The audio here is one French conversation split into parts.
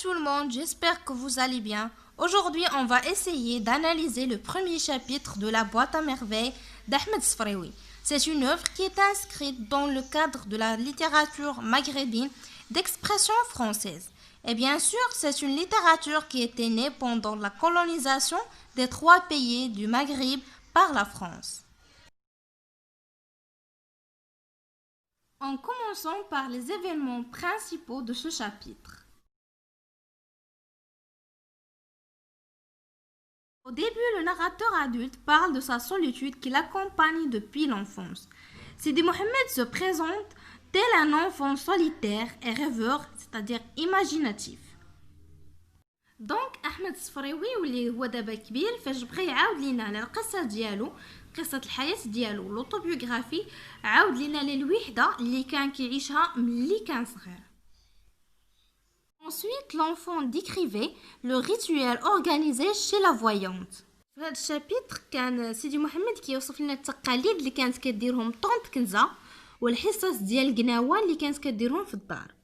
tout le monde, j'espère que vous allez bien. Aujourd'hui, on va essayer d'analyser le premier chapitre de la boîte à merveilles d'Ahmed Sfraoui. C'est une œuvre qui est inscrite dans le cadre de la littérature maghrébine d'expression française. Et bien sûr, c'est une littérature qui était née pendant la colonisation des 3 pays du Maghreb par la France. En commençant par les événements principaux de ce chapitre. Au début, le narrateur adulte parle de sa solitude qui l'accompagne depuis l'enfance. Sidi Mohamed se présente tel un enfant solitaire et rêveur, c'est-à-dire imaginatif. دونك احمد الصفريوي واللي هو دابا كبير فاش بغى يعاود لينا على القصه ديالو قصه الحياه ديالو لوطوبيوغرافي عاود لينا للوحده اللي كان كيعيشها ملي كان صغير. Ensuite, l'enfant décrivait le rituel organisé chez la voyante. في هذا الشابيتر كان سيدي محمد كيوصف لنا التقاليد اللي كانت كديرهم طونط كنزه والحصص ديال القناوه اللي كانت كديرهم في الدار.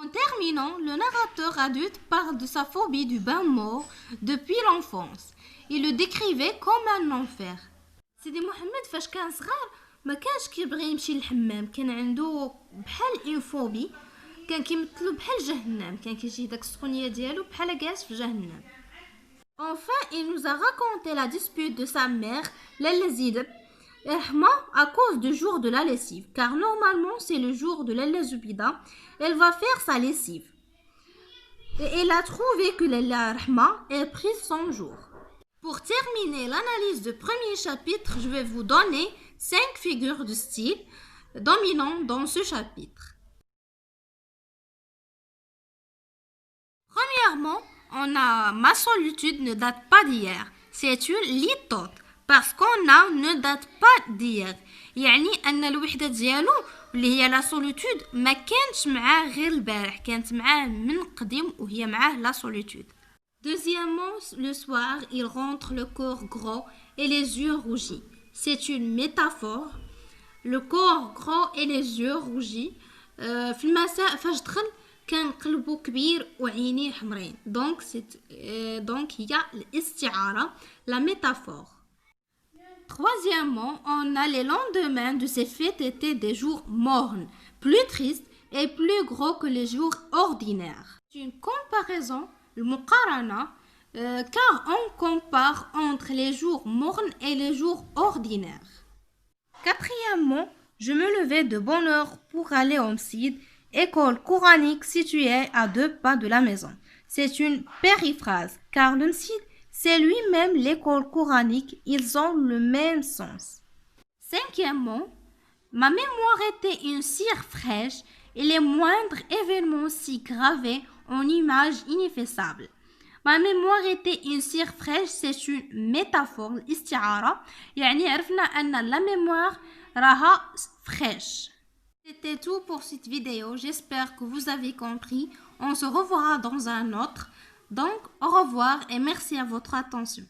En terminant, le narrateur adulte parle de sa phobie du bain mort depuis l'enfance. Il le décrivait comme un enfer. سيدي محمد فاش كان صغير ما كانش كيبغي يمشي للحمام، كان عنده بحال اون فوبي، كان كيمثلو بحال جهنم، كان كيجي داك السخونيه ديالو بحال جالس في جهنم. Enfin, il nous a raconté la dispute de sa mère, Lalla Zidab, à cause du jour de la lessive, car normalement c'est le jour de Lalla Zubida, elle va faire sa lessive. Et elle a trouvé que Lalla Rahma ait pris son jour. Pour terminer l'analyse du premier chapitre, je vais vous donner 5 figures de style dominantes dans ce chapitre. Premièrement, on a ma solitude ne date pas d'hier. C'est une litote parce qu'on a ne date pas d'hier. يعني أن الوحدة ديالو اللي هي لا solitude ما كانش معاه غير البارح، كانت معاه من قديم وهي معاه لا solitude. Deuxièmement, le soir, il rentre le corps gros et les yeux rougis. C'est une métaphore. Le corps gros et les yeux rougis. في المساء فاش دخل كان قلبه كبير وعينيه حمرين. Donc il y a الاستعارة, la métaphore. Troisièmement, on a les lendemains de ces fêtes étaient des jours mornes, plus tristes et plus gros que les jours ordinaires. C'est une comparaison, le muqarana, car on compare entre les jours mornes et les jours ordinaires. Quatrièmement, je me levais de bonne heure pour aller au Msid, école coranique située à 2 pas de la maison. C'est une périphrase, car le Msid, c'est lui-même l'école coranique, ils ont le même sens. Cinquièmement, ma mémoire était une cire fraîche et les moindres événements s'y gravaient en images ineffaçables. Ma mémoire était une cire fraîche, c'est une métaphore, الاستعارة، يعني عرفنا أن la mémoire راها fraîche. C'était tout pour cette vidéo, j'espère que vous avez compris. On se reverra dans un autre. Donc, au revoir et merci à votre attention.